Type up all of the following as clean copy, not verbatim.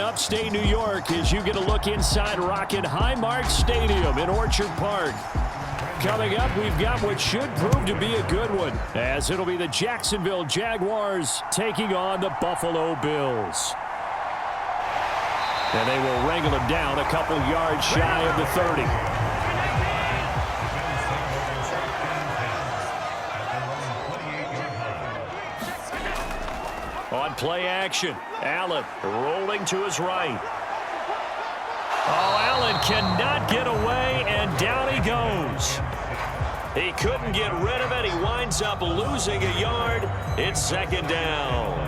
upstate New York as you get a look inside Rocket Highmark Stadium in Orchard Park. Coming up, we've got what should prove to be a good one, as it'll be the Jacksonville Jaguars taking on the Buffalo Bills. And they will wrangle him down a couple yards shy of the 30. On play action, Allen rolling to his right. Oh, Allen cannot get away, and down he goes. He couldn't get rid of it. He winds up losing a yard. It's second down.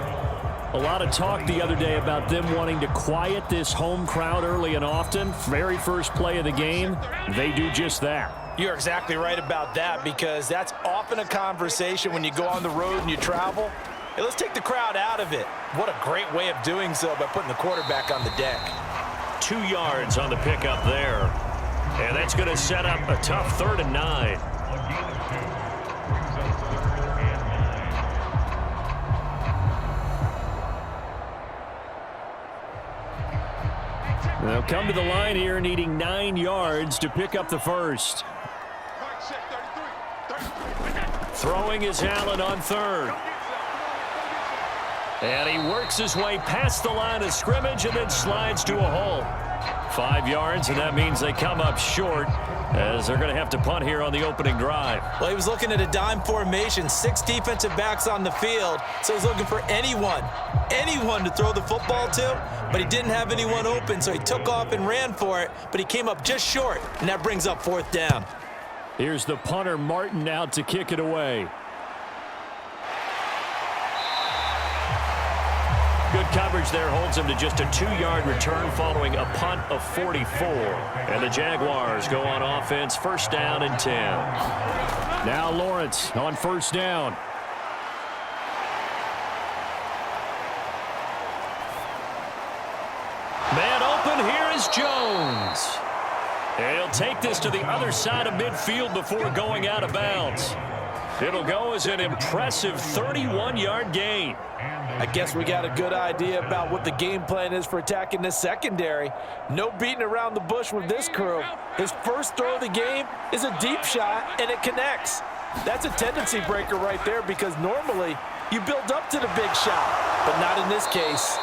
A lot of talk the other day about them wanting to quiet this home crowd early and often. Very first play of the game, they do just that. You're exactly right about that, because that's often a conversation when you go on the road and you travel. Hey, let's take the crowd out of it. What a great way of doing so by putting the quarterback on the deck. 2 yards on the pickup there. And that's going to set up a tough 3rd and 9. They'll come to the line here needing 9 yards to pick up the first. Throwing is Allen on 3rd. And he works his way past the line of scrimmage and then slides to a hole. 5 yards, and that means they come up short as they're going to have to punt here on the opening drive. Well, he was looking at a dime formation, 6 defensive backs on the field, so he's looking for anyone to throw the football to, but he didn't have anyone open, so he took off and ran for it, but he came up just short, and that brings up 4th down. Here's the punter, Martin, out to kick it away. Good coverage there holds him to just a 2-yard return following a punt of 44. And the Jaguars go on offense, 1st down and 10. Now Lawrence on 1st down. Man open, here is Jones. And he'll take this to the other side of midfield before going out of bounds. It'll go as an impressive 31-yard gain. I guess we got a good idea about what the game plan is for attacking this secondary. No beating around the bush with this crew. His first throw of the game is a deep shot, and it connects. That's a tendency breaker right there, because normally you build up to the big shot, but not in this case.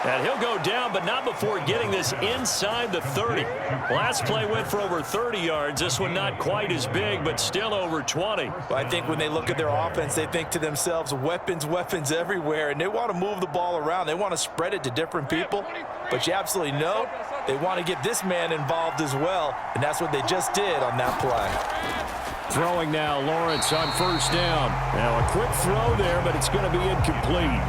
And he'll go down, but not before getting this inside the 30. Last play went for over 30 yards. This one not quite as big, but still over 20. Well, I think when they look at their offense, they think to themselves, weapons everywhere, and they want to move the ball around. They want to spread it to different people, but you absolutely know they want to get this man involved as well, and that's what they just did on that play. Throwing now, Lawrence on 1st down. Now a quick throw there, but it's going to be incomplete.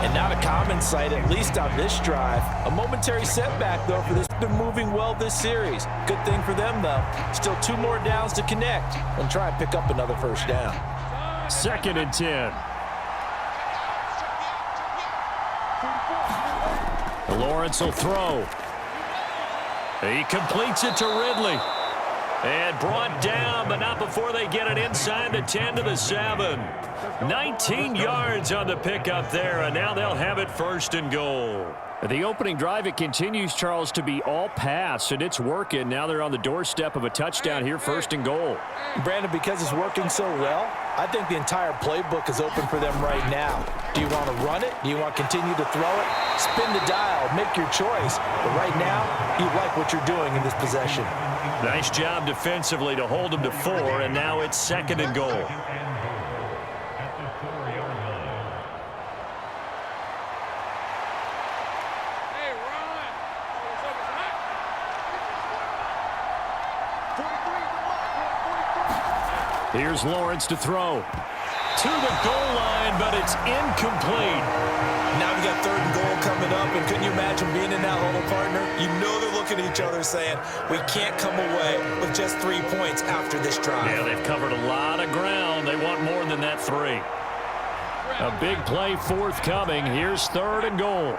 And not a common sight, at least on this drive. A momentary setback, though, for this. Been moving well this series. Good thing for them, though. Still 2 more downs to connect and try and pick up another 1st down. 2nd and 10. Lawrence will throw. He completes it to Ridley. And brought down, but not before they get it inside the 10 to the 7. 19 yards on the pickup there, and now they'll have it 1st and goal. The opening drive, it continues, Charles, to be all pass, and it's working. Now they're on the doorstep of a touchdown here, 1st and goal. Brandon, because it's working so well, I think the entire playbook is open for them right now. Do you want to run it? Do you want to continue to throw it? Spin the dial, make your choice. But right now, you like what you're doing in this possession. Nice job defensively to hold them to 4, and now it's 2nd and goal. Here's Lawrence to throw. To the goal line, but it's incomplete. Now we got 3rd and goal coming up, and couldn't you imagine being in that hole, partner? You know they're looking at each other saying, we can't come away with just 3 points after this drive. Yeah, they've covered a lot of ground. They want more than that 3. A big play forthcoming. Here's 3rd and goal.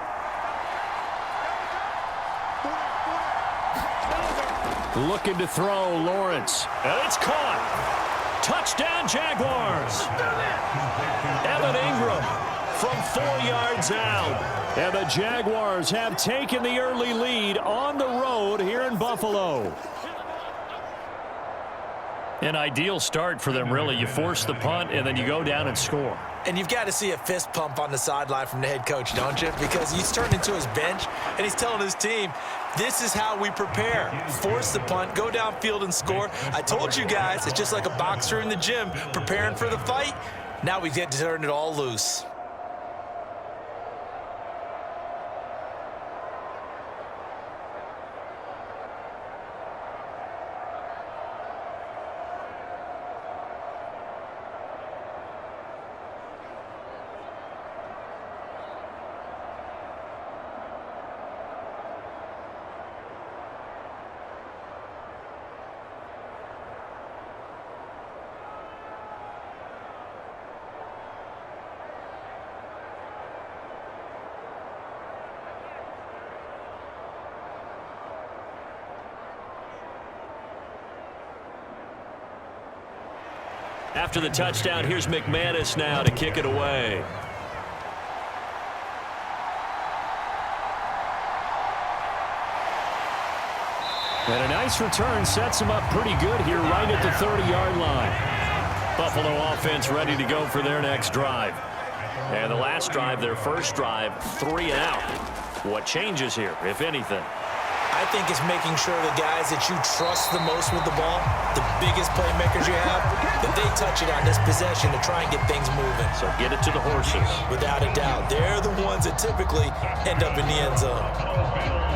Looking to throw, Lawrence. And it's caught. Touchdown, Jaguars. Evan Ingram from 4 yards out. And the Jaguars have taken the early lead on the road here in Buffalo. An ideal start for them, really. You force the punt, and then you go down and score. And you've got to see a fist pump on the sideline from the head coach, don't you? Because he's turned into his bench, and he's telling his team, this is how we prepare. Force the punt, go downfield and score. I told you guys, it's just like a boxer in the gym preparing for the fight. Now we get to turn it all loose. After the touchdown, here's McManus now to kick it away. And a nice return sets him up pretty good here right at the 30-yard line. Buffalo offense ready to go for their next drive. And the last drive, their first drive, 3 and out. What changes here, if anything? I think it's making sure the guys that you trust the most with the ball, the biggest playmakers you have, that they touch it on this possession to try and get things moving. So get it to the horses. Without a doubt. They're the ones that typically end up in the end zone.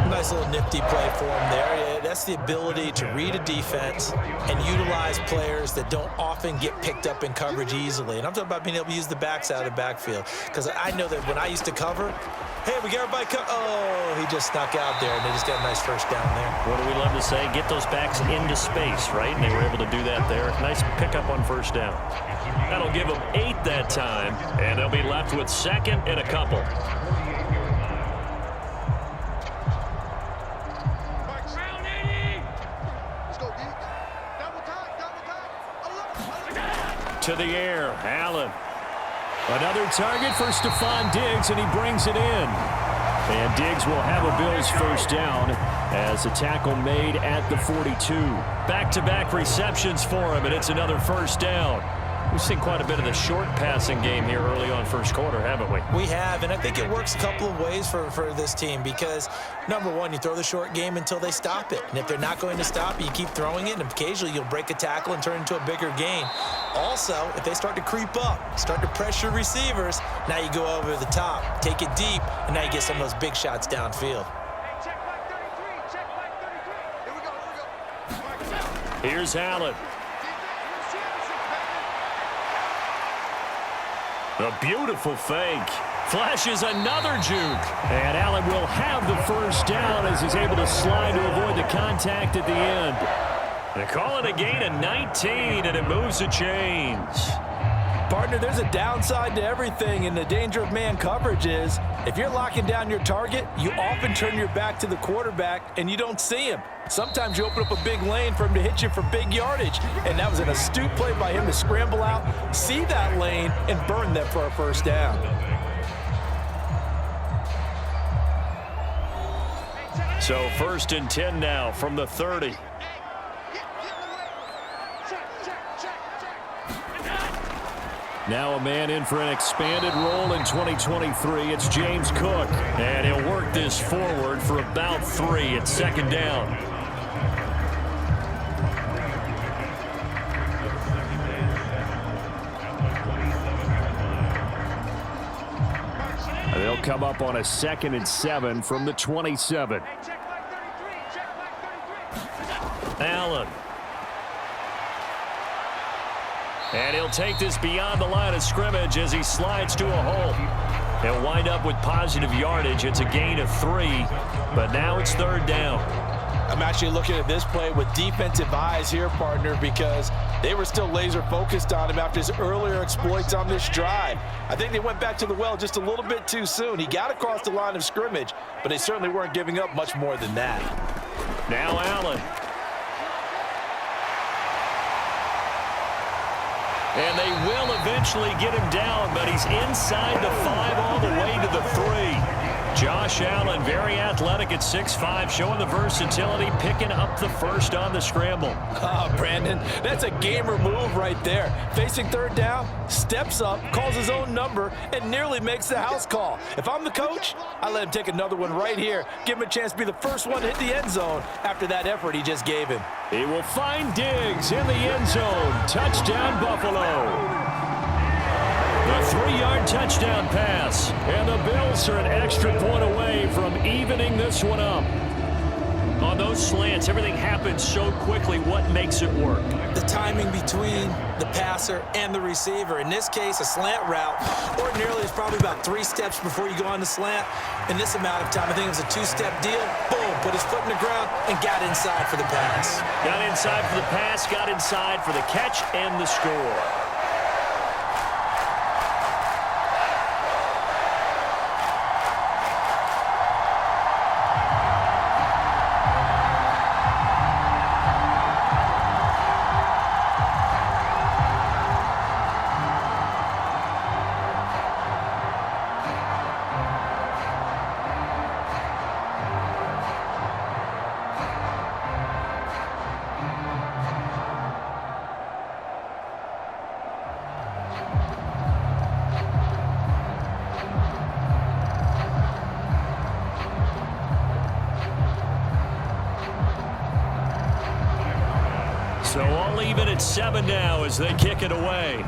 Nice little nifty play for them there. Yeah, that's the ability to read a defense and utilize players that don't often get picked up in coverage easily. And I'm talking about being able to use the backs out of the backfield. Because I know that when I used to cover, hey, we got everybody oh, he just snuck out there, and they just got a nice first down there. What do we love to say? Get those backs into space, right? And they were able to do that there. Nice pickup on first down. That'll give them 8 that time, and they'll be left with 2nd and a couple. To the air, Allen. Another target for Stephon Diggs, and he brings it in. And Diggs will have a Bills first down as the tackle made at the 42. Back-to-back receptions for him, and it's another first down. We've seen quite a bit of the short passing game here early on first quarter, haven't we? We have, and I think it works a couple of ways for this team because, number one, you throw the short game until they stop it. And if they're not going to stop it, you keep throwing it, and occasionally you'll break a tackle and turn it into a bigger gain. Also, if they start to creep up, start to pressure receivers, now you go over the top, take it deep, and now you get some of those big shots downfield. Here's Allen. A beautiful fake. Flashes another juke. And Allen will have the first down as he's able to slide to avoid the contact at the end. They call it a gain of 19, and it moves the chains. Partner, there's a downside to everything, and the danger of man coverage is if you're locking down your target, you often turn your back to the quarterback, and you don't see him. Sometimes you open up a big lane for him to hit you for big yardage, and that was an astute play by him to scramble out, see that lane, and burn them for a first down. So 1st and 10 now from the 30. Now a man in for an expanded role in 2023. It's James Cook. And he'll work this forward for about 3. It's 2nd down. They'll come up on a 2nd and 7 from the 27. Allen. And he'll take this beyond the line of scrimmage as he slides to a hole. He'll wind up with positive yardage. It's a gain of 3, but now it's 3rd down. I'm actually looking at this play with defensive eyes here, partner, because they were still laser focused on him after his earlier exploits on this drive. I think they went back to the well just a little bit too soon. He got across the line of scrimmage, but they certainly weren't giving up much more than that. Now Allen. And they will eventually get him down, but he's inside the 5 all the way to the 3. Josh Allen, very athletic at 6'5", showing the versatility, picking up the first on the scramble. Oh, Brandon, that's a gamer move right there. Facing third down, steps up, calls his own number, and nearly makes the house call. If I'm the coach, I let him take another one right here. Give him a chance to be the first one to hit the end zone after that effort he just gave him. He will find Diggs in the end zone. Touchdown, Buffalo. A 3-yard touchdown pass, and the Bills are an extra point away from evening this one up. On those slants, everything happens so quickly. What makes it work? The timing between the passer and the receiver. In this case, a slant route ordinarily is probably about 3 steps before you go on the slant. In this amount of time, I think it was a 2-step deal. Boom, put his foot in the ground and got inside for the pass. Got inside for the pass, got inside for the catch and the score. So all even at 7 now as they kick it away.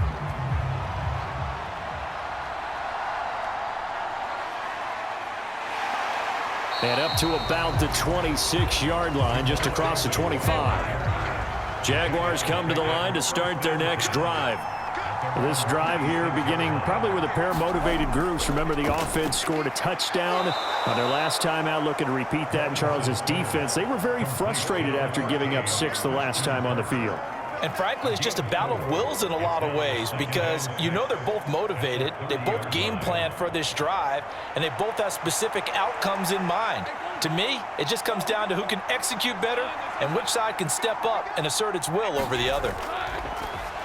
And up to about the 26-yard line, just across the 25. Jaguars come to the line to start their next drive. This drive here beginning probably with a pair of motivated groups. Remember, the offense scored a touchdown on their last time out, looking to repeat that in Charles's defense. They were very frustrated after giving up 6 the last time on the field. And frankly, it's just a battle of wills in a lot of ways because you know they're both motivated. They both game planned for this drive, and they both have specific outcomes in mind. To me, it just comes down to who can execute better and which side can step up and assert its will over the other.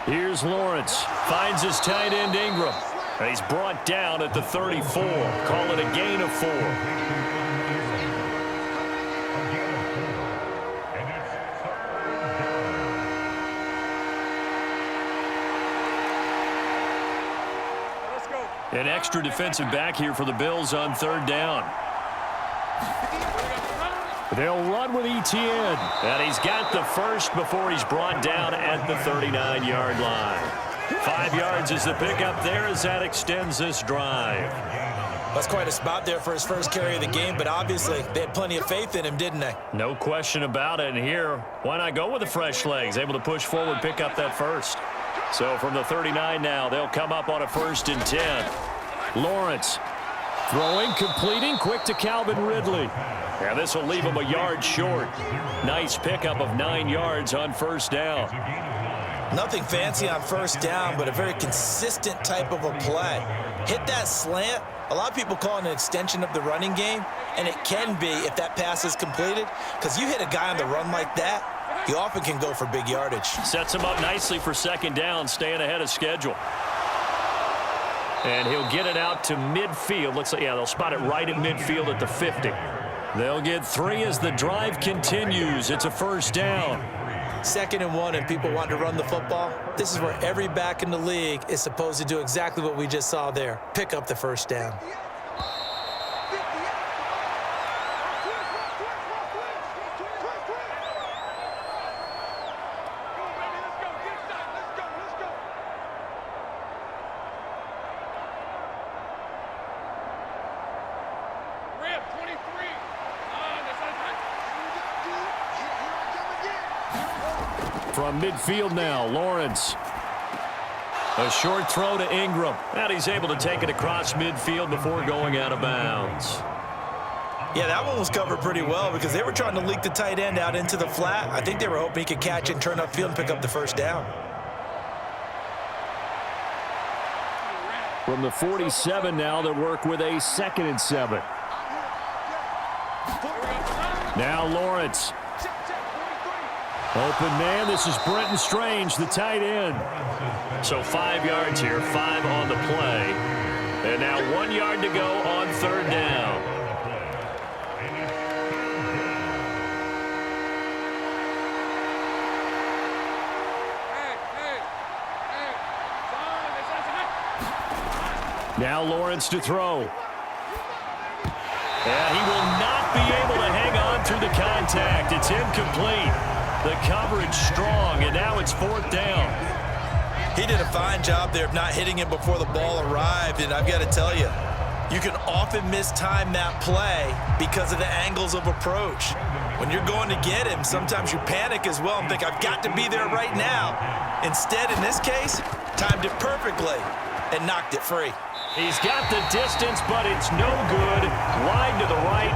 Here's Lawrence. Finds his tight end Ingram. And he's brought down at the 34. Call it a gain of 4. An extra defensive back here for the Bills on 3rd down. They'll run with Etienne. And he's got the first before he's brought down at the 39-yard line. 5 yards is the pickup there as that extends this drive. That's quite a spot there for his first carry of the game, but obviously they had plenty of faith in him, didn't they? No question about it. And here, why not go with the fresh legs? Able to push forward, pick up that first. So from the 39 now, they'll come up on a 1st and 10. Lawrence throwing, completing, quick to Calvin Ridley. And this will leave him a yard short. Nice pickup of 9 yards on 1st down. Nothing fancy on 1st down, but a very consistent type of a play. Hit that slant. A lot of people call it an extension of the running game, and it can be if that pass is completed, because you hit a guy on the run like that, you often can go for big yardage. Sets him up nicely for 2nd down, staying ahead of schedule. And he'll get it out to midfield. Looks like, yeah, they'll spot it right at midfield at the 50. They'll get 3 as the drive continues. It's a 1st down. 2nd and 1, and people want to run the football. This is where every back in the league is supposed to do exactly what we just saw there. Pick up the 1st down. From midfield now, Lawrence. A short throw to Ingram. And he's able to take it across midfield before going out of bounds. Yeah, that one was covered pretty well because they were trying to leak the tight end out into the flat. I think they were hoping he could catch it and turn upfield and pick up the 1st down. From the 47 now, they work with a 2nd and 7. Now Lawrence. Open man, this is Brenton Strange, the tight end. So 5 yards here, 5 on the play. And now 1 yard to go on third down. Now Lawrence to throw. And he will not be able to hang on through the contact. It's incomplete. The coverage strong, and now it's fourth down. He did a fine job there of not hitting him before the ball arrived, and I've got to tell you, you can often mistime that play because of the angles of approach. When you're going to get him, sometimes you panic as well and think, I've got to be there right now. Instead, in this case, timed it perfectly and knocked it free. He's got the distance, but it's no good. Wide to the right.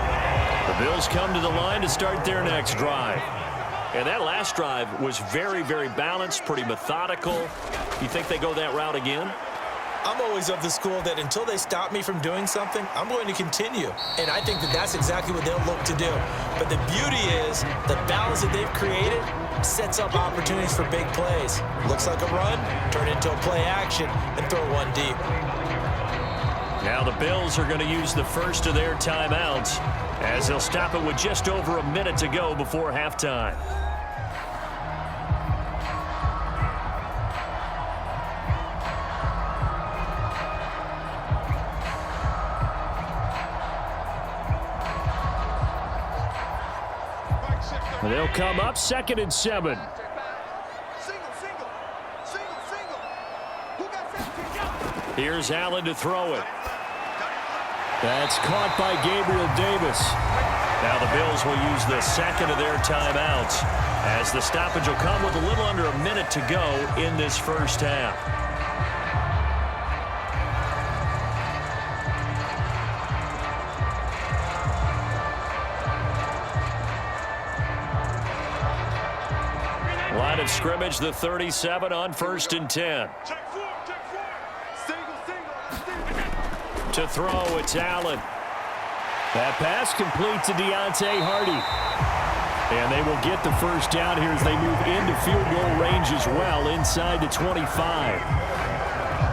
The Bills come to the line to start their next drive. And that last drive was very, very balanced, pretty methodical. You think they go that route again? I'm always of the school that until they stop me from doing something, I'm going to continue. And I think that that's exactly what they'll look to do. But the beauty is the balance that they've created sets up opportunities for big plays. Looks like a run, turn it into a play action, and throw one deep. Now the Bills are going to use the first of their timeouts as they'll stop it with just over a minute to go before halftime. They'll come up 2nd and 7. Here's Allen to throw it. That's caught by Gabriel Davis. Now the Bills will use the second of their timeouts as the stoppage will come with a little under a minute to go in this first half. Line of scrimmage, the 37 on 1st and 10. To throw, it's Allen. That pass complete to Deontay Hardy. And they will get the first down here as they move into field goal range as well, inside the 25.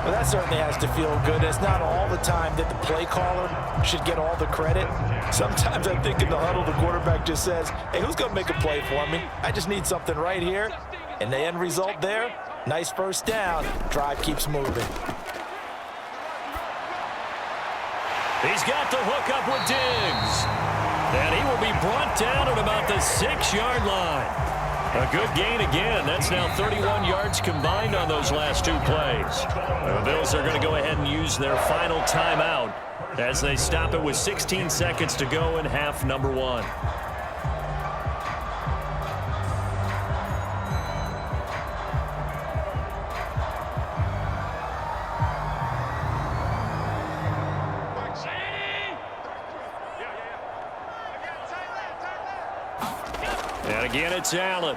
Well, that certainly has to feel good. It's not all the time that the play caller should get all the credit. Sometimes I think in the huddle, the quarterback just says, hey, who's going to make a play for me? I just need something right here. And the end result there, nice first down. Drive keeps moving. He's got the hook up with Diggs. And he will be brought down at about the 6-yard line. A good gain again. That's now 31 yards combined on those last 2 plays. The Bills are going to go ahead and use their final timeout as they stop it with 16 seconds to go in half number 1. And again, it's Allen.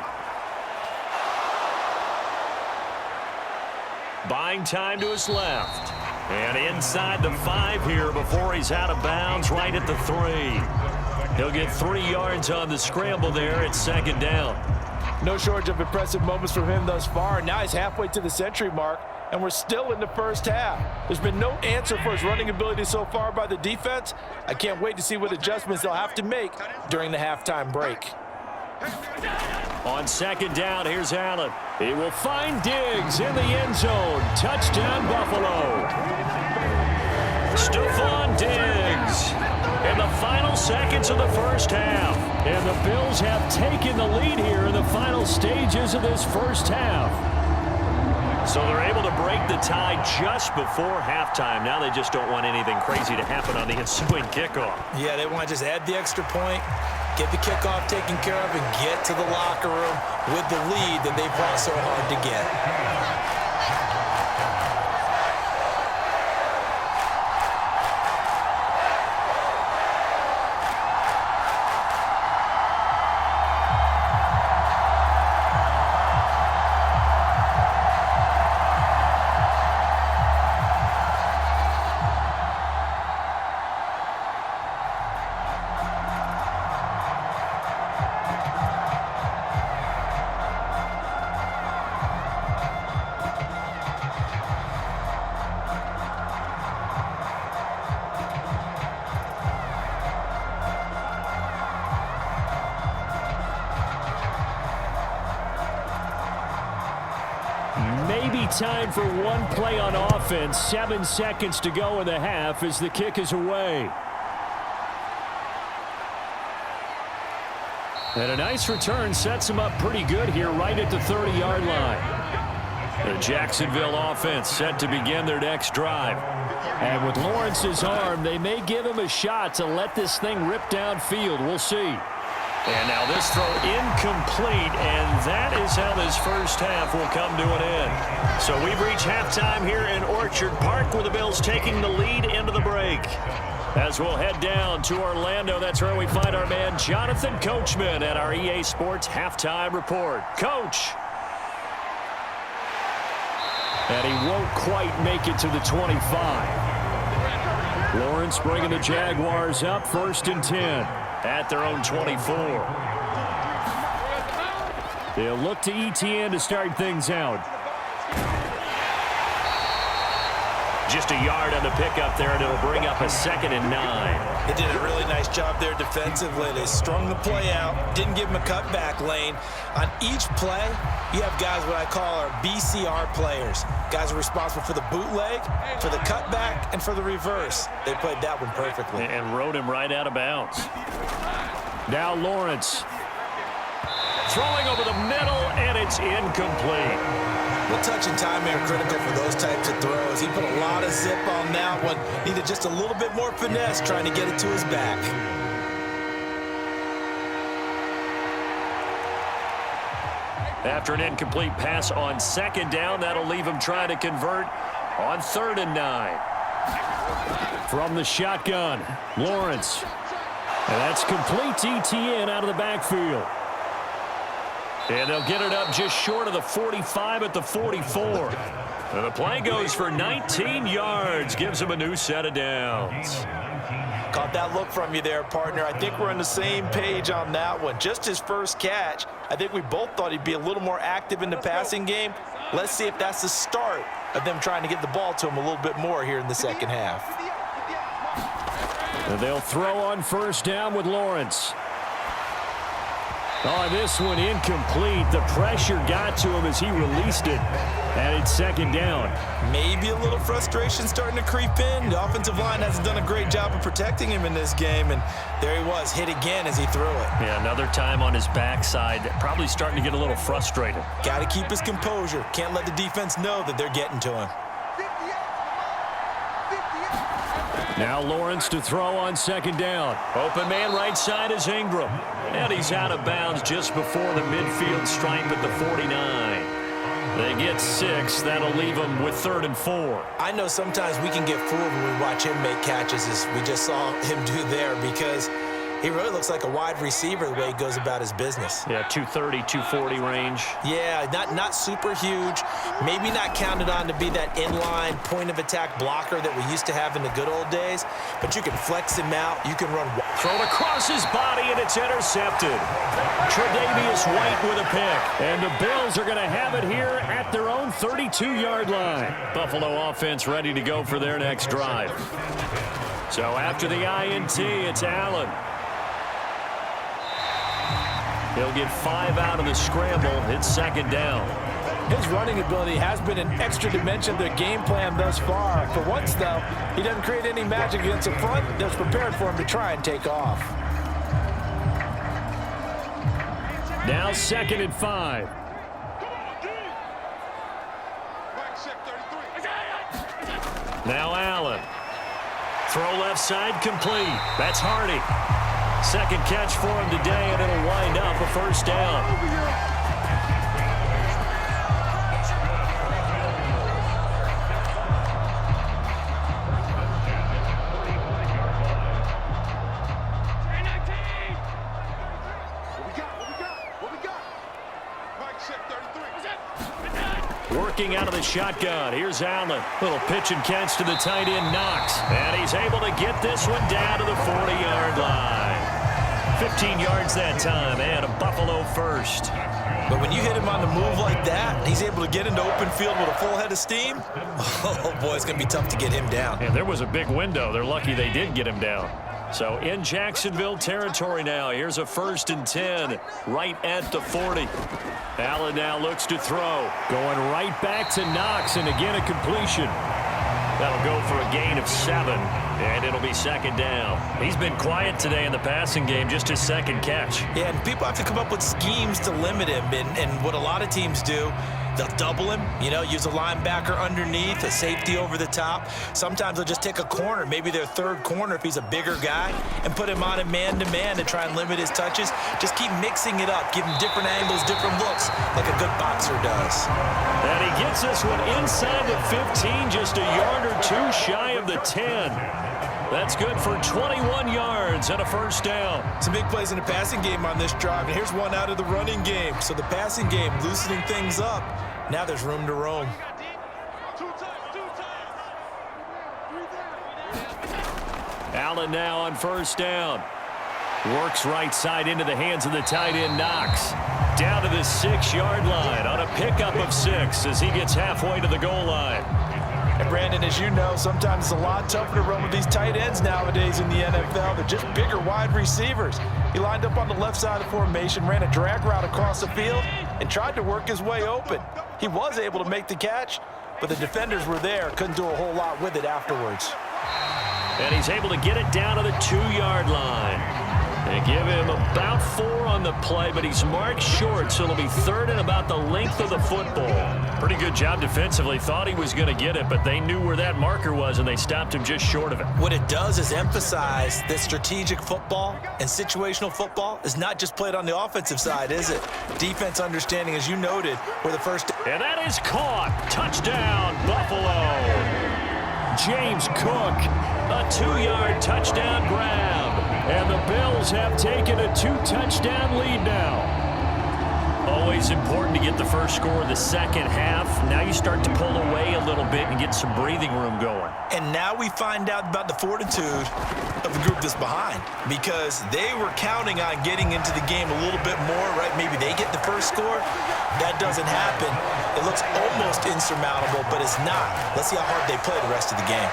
Buying time to his left. And inside the 5 here before he's out of bounds right at the 3. He'll get 3 yards on the scramble there at 2nd down. No shortage of impressive moments from him thus far. Now he's halfway to the century mark, and we're still in the first half. There's been no answer for his running ability so far by the defense. I can't wait to see what adjustments they'll have to make during the halftime break. On 2nd down, here's Allen. He will find Diggs in the end zone. Touchdown, Buffalo. Stephon Diggs in the final seconds of the first half. And the Bills have taken the lead here in the final stages of this first half. So they're able to break the tie just before halftime. Now they just don't want anything crazy to happen on the ensuing kickoff. Yeah, they want to just add the extra point, get the kickoff taken care of, and get to the locker room with the lead that they fought so hard to get. maybe time for one play on offense. 7 seconds to go in the half as the kick is away. And a nice return sets him up pretty good here right at the 30-yard line. The Jacksonville offense set to begin their next drive. And with Lawrence's arm, they may give him a shot to let this thing rip downfield. We'll see. And now this throw incomplete, and that is how this first half will come to an end. So we've reached halftime here in Orchard Park with the Bills taking the lead into the break. As we'll head down to Orlando, that's where we find our man Jonathan Coachman at our EA Sports Halftime Report. Coach. And he won't quite make it to the 25. Lawrence bringing the Jaguars up 1st and 10 at their own 24. They'll look to ETN to start things out. Just a yard on the pickup there, and it'll bring up a 2nd and 9. They did a really nice job there defensively. They strung the play out, didn't give him a cutback lane. On each play, you have guys what I call our BCR players. Guys are responsible for the bootleg, for the cutback, and for the reverse. They played that one perfectly. And rode him right out of bounds. Now Lawrence. Throwing over the middle, and it's incomplete. Well, touch and timing are critical for those types of throws. He put a lot of zip on that one. Needed just a little bit more finesse trying to get it to his back. After an incomplete pass on 2nd down, that'll leave him trying to convert on 3rd and 9. From the shotgun, Lawrence. And that's complete to ETN out of the backfield. And they'll get it up just short of the 45 at the 44. And the play goes for 19 yards. Gives him a new set of downs. Caught that look from you there, partner. I think we're on the same page on that one. Just his first catch. I think we both thought he'd be a little more active in the passing game. Let's see if that's the start of them trying to get the ball to him a little bit more here in the second half. And they'll throw on 1st down with Lawrence. Oh, this one incomplete. The pressure got to him as he released it. And it's 2nd down. Maybe a little frustration starting to creep in. The offensive line hasn't done a great job of protecting him in this game. And there he was, hit again as he threw it. Yeah, another time on his backside. Probably starting to get a little frustrated. Got to keep his composure. Can't let the defense know that they're getting to him. Now Lawrence to throw on 2nd down. Open man right side is Ingram. And he's out of bounds just before the midfield stripe at the 49. They get 6. That'll leave them with 3rd and 4. I know sometimes we can get fooled when we watch him make catches as we just saw him do there because he really looks like a wide receiver the way he goes about his business. Yeah, 230, 240 range. Yeah, not super huge. Maybe not counted on to be that inline point-of-attack blocker that we used to have in the good old days. But you can flex him out. You can run. Thrown across his body, and it's intercepted. Tre'Davious White with a pick. And the Bills are going to have it here at their own 32-yard line. Buffalo offense ready to go for their next drive. So after the INT, it's Allen. He'll get 5 out of the scramble. It's 2nd down. His running ability has been an extra dimension of their game plan thus far. For once, though, he doesn't create any magic against the front that's prepared for him to try and take off. Now 2nd and 5. Now Allen. Throw left side complete. That's Hardy. 2nd catch for him today, and it'll wind up a 1st down. Working out of the shotgun. Here's Allen. Little pitch and catch to the tight end, Knox. And he's able to get this one down to the 40-yard line. 15 yards that time, and a Buffalo first. But when you hit him on the move like that, he's able to get into open field with a full head of steam. Oh, boy, it's going to be tough to get him down. And there was a big window. They're lucky they did get him down. So in Jacksonville territory now. Here's a 1st and 10 right at the 40. Allen now looks to throw. Going right back to Knox, and again a completion. That'll go for a gain of 7, and it'll be 2nd down. He's been quiet today in the passing game, just his 2nd catch. Yeah, and people have to come up with schemes to limit him, and what a lot of teams do, they'll double him, use a linebacker underneath, a safety over the top. Sometimes they'll just take a corner, maybe their 3rd corner if he's a bigger guy, and put him on a man-to-man to try and limit his touches. Just keep mixing it up, give him different angles, different looks, like a good boxer does. And he gets this one inside the 15, just a yard or 2 shy of the 10. That's good for 21 yards and a 1st down. Some big plays in the passing game on this drive, and here's one out of the running game. So the passing game loosening things up. Now there's room to roam. Allen now on 1st down. Works right side into the hands of the tight end Knox. Down to the 6-yard line on a pickup of 6 as he gets halfway to the goal line. And Brandon, as you know, sometimes it's a lot tougher to run with these tight ends nowadays in the NFL. They're just bigger wide receivers. He lined up on the left side of the formation, ran a drag route across the field, and tried to work his way open. He was able to make the catch, but the defenders were there, couldn't do a whole lot with it afterwards. And he's able to get it down to the 2-yard line. They give him about 4 on the play, but he's marked short, so it'll be 3rd and about the length of the football. Pretty good job defensively. Thought he was going to get it, but they knew where that marker was, and they stopped him just short of it. What it does is emphasize that strategic football and situational football is not just played on the offensive side, is it? Defense understanding, as you noted, were the first. And that is caught. Touchdown, Buffalo. James Cook, a 2-yard touchdown grab. And the Bills have taken a 2-touchdown lead now. Always important to get the first score of the second half. Now you start to pull away a little bit and get some breathing room going. And now we find out about the fortitude of the group that's behind, because they were counting on getting into the game a little bit more, right? Maybe they get the first score. That doesn't happen. It looks almost insurmountable, but it's not. Let's see how hard they play the rest of the game.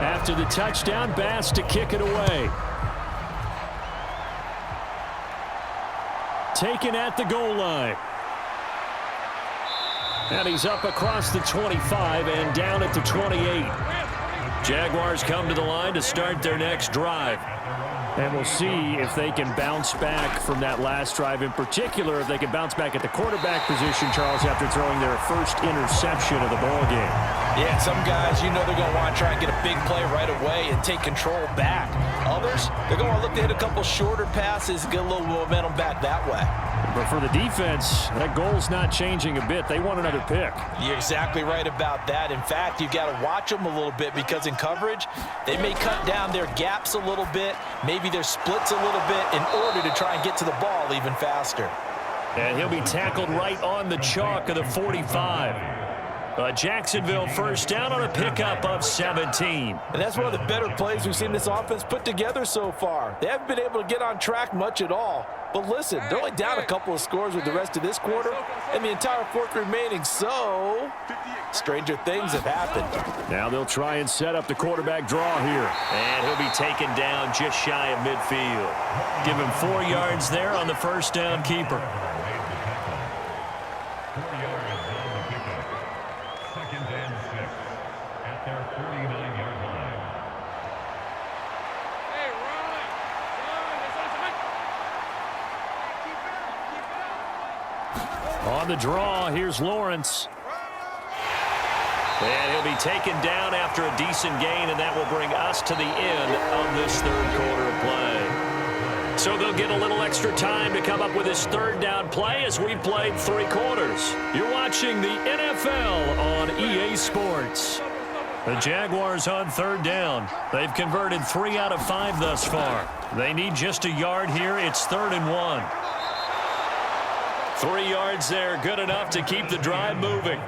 After the touchdown, Bass to kick it away. Taken at the goal line. And he's up across the 25 and down at the 28. Jaguars come to the line to start their next drive. And we'll see if they can bounce back from that last drive. In particular, if they can bounce back at the quarterback position, Charles, after throwing their first interception of the ball game. Yeah, some guys, they're going to want to try and get a big play right away and take control back. Others, they're going to look to hit a couple shorter passes and get a little momentum back that way. But for the defense, that goal's not changing a bit. They want another pick. You're exactly right about that. In fact, you've got to watch them a little bit, because in coverage, they may cut down their gaps a little bit, maybe their splits a little bit, in order to try and get to the ball even faster. And he'll be tackled right on the chalk of the 45. Jacksonville first down on a pickup of 17. And that's one of the better plays we've seen this offense put together so far. They haven't been able to get on track much at all. But listen, they're only down a couple of scores with the rest of this quarter and the entire fourth remaining, so stranger things have happened. Now they'll try and set up the quarterback draw here. And he'll be taken down just shy of midfield. Give him 4 yards there on the first down keeper. On the draw, here's Lawrence. And he'll be taken down after a decent gain, and that will bring us to the end of this third quarter of play. So they'll get a little extra time to come up with his third down play as we've played 3 quarters. You're watching the NFL on EA Sports. The Jaguars on third down. They've converted 3 out of 5 thus far. They need just a yard here. It's 3rd and 1. 3 yards there, good enough to keep the drive moving.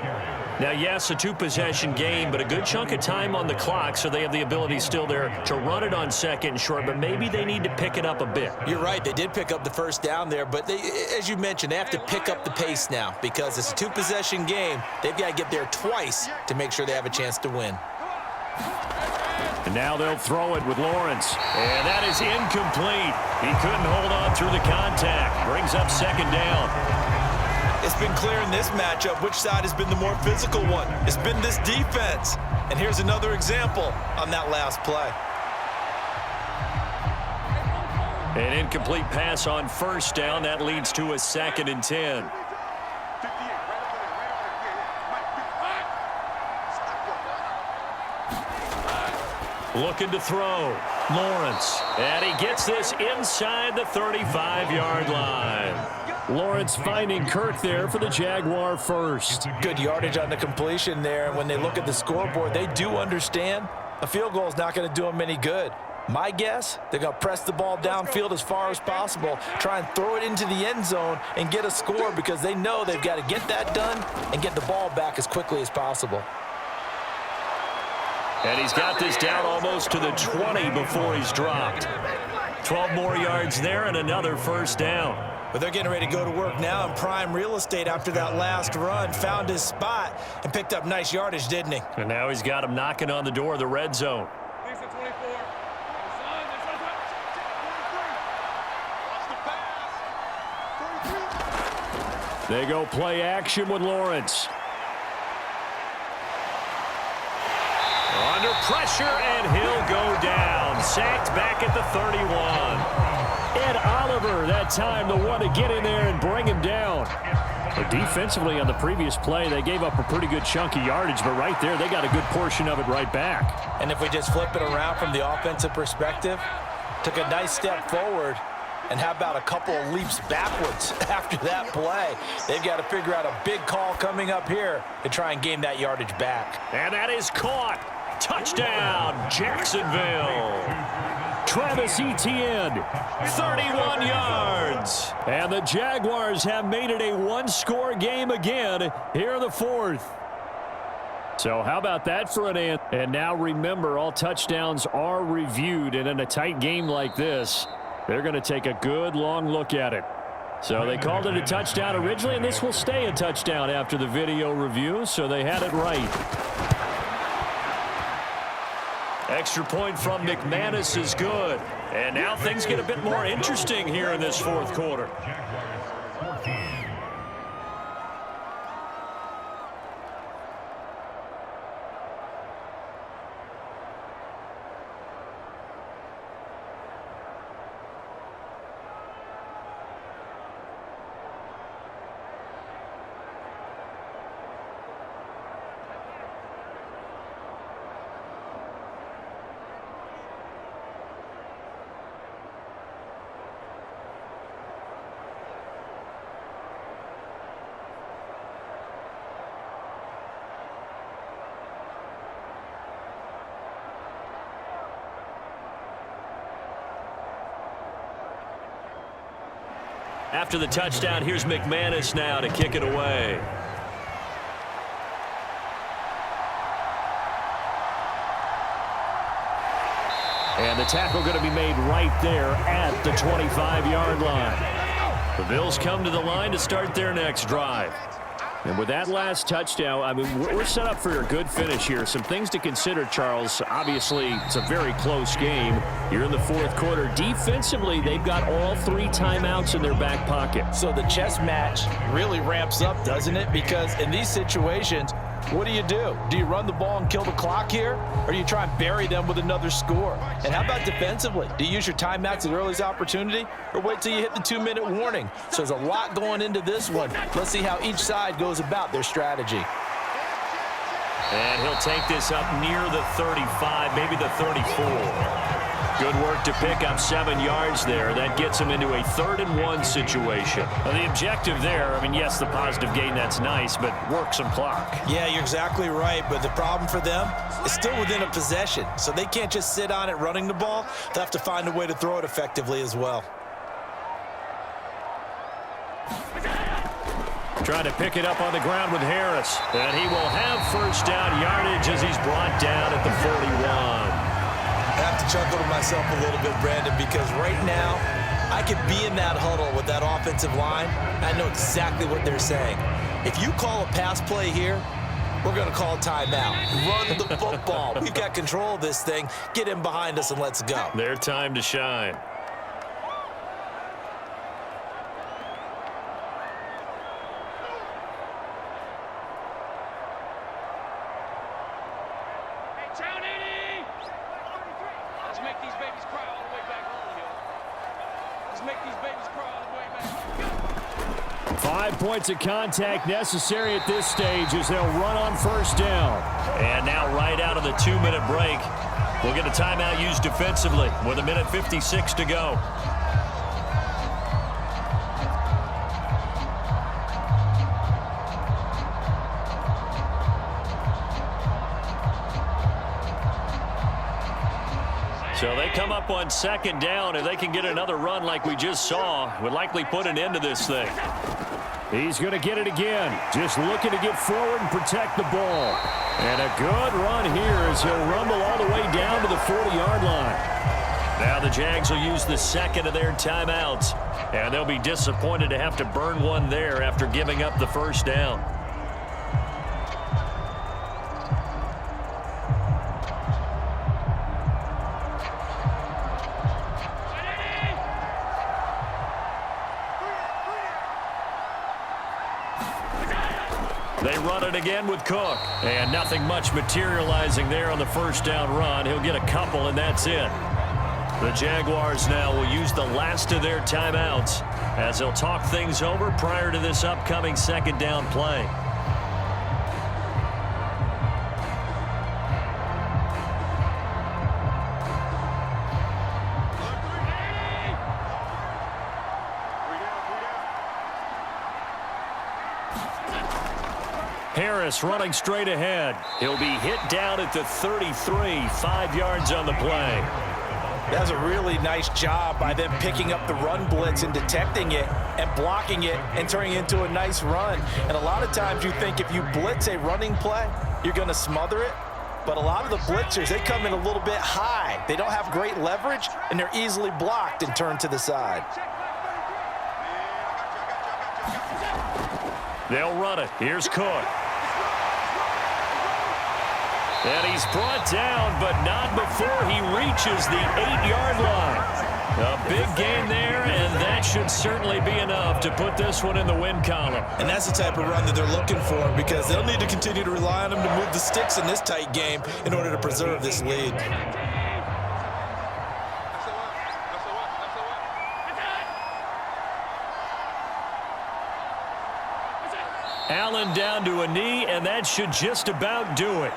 Now, yes, a 2-possession game, but a good chunk of time on the clock, so they have the ability still there to run it on 2nd and short, but maybe they need to pick it up a bit. You're right. They did pick up the first down there, but as you mentioned, they have to pick up the pace now because it's a 2-possession game. They've got to get there twice to make sure they have a chance to win. And now they'll throw it with Lawrence. And that is incomplete. He couldn't hold on through the contact. Brings up 2nd down. It's been clear in this matchup which side has been the more physical one. It's been this defense. And here's another example on that last play. An incomplete pass on 1st down. That leads to a 2nd and 10. Looking to throw. Lawrence. And he gets this inside the 35-yard line. Lawrence finding Kirk there for the Jaguar first. Good yardage on the completion there. And when they look at the scoreboard, they do understand a field goal is not going to do them any good. My guess, they're going to press the ball downfield as far as possible, try and throw it into the end zone and get a score because they know they've got to get that done and get the ball back as quickly as possible. And he's got this down almost to the 20 before he's dropped. 12 more yards there and another 1st down. But they're getting ready to go to work now in prime real estate after that last run. Found his spot and picked up nice yardage, didn't he? And now he's got him knocking on the door of the red zone. They go play action with Lawrence. Under pressure, and he'll go down. Sacked back at the 31. Ed Oliver, that time, the one to get in there and bring him down. But defensively on the previous play, they gave up a pretty good chunk of yardage, but right there, they got a good portion of it right back. And if we just flip it around from the offensive perspective, took a nice step forward, and how about a couple of leaps backwards after that play? They've got to figure out a big call coming up here to try and gain that yardage back. And that is caught. Touchdown, Jacksonville. Travis Etienne, 31 yards. And the Jaguars have made it a one-score game again here in the 4th. So how about that for an answer? And now remember, all touchdowns are reviewed, and in a tight game like this, they're going to take a good long look at it. So they called it a touchdown originally, and this will stay a touchdown after the video review, so they had it right. Extra point from McManus is good. And now things get a bit more interesting here in this 4th quarter. After the touchdown, here's McManus now to kick it away. And the tackle going to be made right there at the 25-yard line. The Bills come to the line to start their next drive. And with that last touchdown, I mean, we're set up for a good finish here. Some things to consider, Charles. Obviously, it's a very close game. You're in the 4th quarter. Defensively, they've got all 3 timeouts in their back pocket. So the chess match really ramps up, doesn't it? Because in these situations, what do? Do you run the ball and kill the clock here? Or do you try and bury them with another score? And how about defensively? Do you use your timeouts at earliest opportunity? Or wait till you hit the 2-minute warning? So there's a lot going into this one. Let's see how each side goes about their strategy. And he'll take this up near the 35, maybe the 34. Good work to pick up 7 yards there. That gets him into a 3rd-and-1 situation. Well, the objective there, I mean, yes, the positive gain, that's nice, but work some clock. Yeah, you're exactly right, but the problem for them is still within a possession, so they can't just sit on it running the ball. They'll have to find a way to throw it effectively as well. Trying to pick it up on the ground with Harris. And he will have first down yardage as he's brought down at the 41. I have to chuckle to myself a little bit, Brandon, because right now I could be in that huddle with that offensive line. I know exactly what they're saying. If you call a pass play here, we're going to call a timeout. Run the football. We've got control of this thing. Get in behind us and let's go. Their time to shine. Let's make these babies cry all the way back home, yo. Let's make these babies cry all the way back. 5 points of contact necessary at this stage as they'll run on first down. And now right out of the 2-minute break, we'll get a timeout used defensively with 1:56 to go. So they come up on 2nd down. If they can get another run like we just saw, would likely put an end to this thing. He's going to get it again. Just looking to get forward and protect the ball. And a good run here as he'll rumble all the way down to the 40-yard line. Now the Jags will use the 2nd of their timeouts. And they'll be disappointed to have to burn one there after giving up the first down. They run it again with Cook. And nothing much materializing there on the first down run. He'll get a couple, and that's it. The Jaguars now will use the last of their timeouts as they'll talk things over prior to this upcoming 2nd down play. Harris running straight ahead. He'll be hit down at the 33, 5 yards on the play. That's a really nice job by them picking up the run blitz and detecting it and blocking it and turning it into a nice run. And a lot of times you think if you blitz a running play, you're going to smother it. But a lot of the blitzers, they come in a little bit high. They don't have great leverage, and they're easily blocked and turned to the side. They'll run it. Here's Cook. And he's brought down, but not before he reaches the 8-yard line. A big gain there, and that should certainly be enough to put this one in the win column. And that's the type of run that they're looking for because they'll need to continue to rely on him to move the sticks in this tight game in order to preserve this lead. Allen down to a knee, and that should just about do it.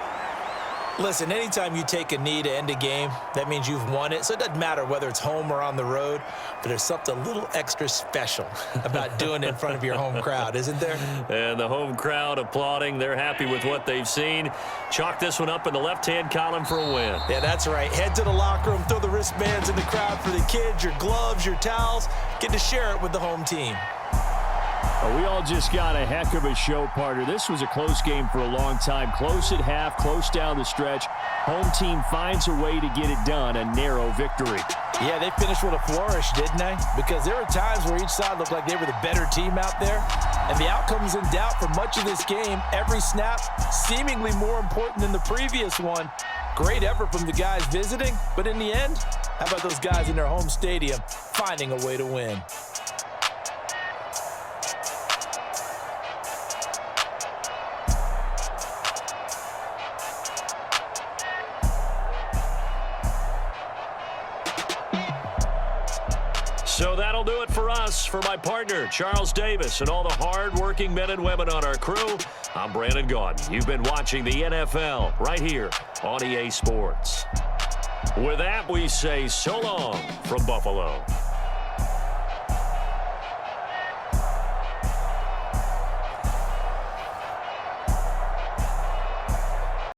Listen, anytime you take a knee to end a game, that means you've won it. So it doesn't matter whether it's home or on the road, but there's something a little extra special about doing it in front of your home crowd, isn't there? And the home crowd applauding. They're happy with what they've seen. Chalk this one up in the left-hand column for a win. Yeah, that's right. Head to the locker room, throw the wristbands in the crowd for the kids, your gloves, your towels. Get to share it with the home team. We all just got a heck of a show, partner. This was a close game for a long time. Close at half, close down the stretch. Home team finds a way to get it done, a narrow victory. Yeah, they finished with a flourish, didn't they? Because there were times where each side looked like they were the better team out there. And the outcome was in doubt for much of this game. Every snap seemingly more important than the previous one. Great effort from the guys visiting. But in the end, how about those guys in their home stadium finding a way to win? So that'll do it for us. For my partner, Charles Davis, and all the hard-working men and women on our crew, I'm Brandon Gaudin. You've been watching the NFL right here on EA Sports. With that, we say so long from Buffalo.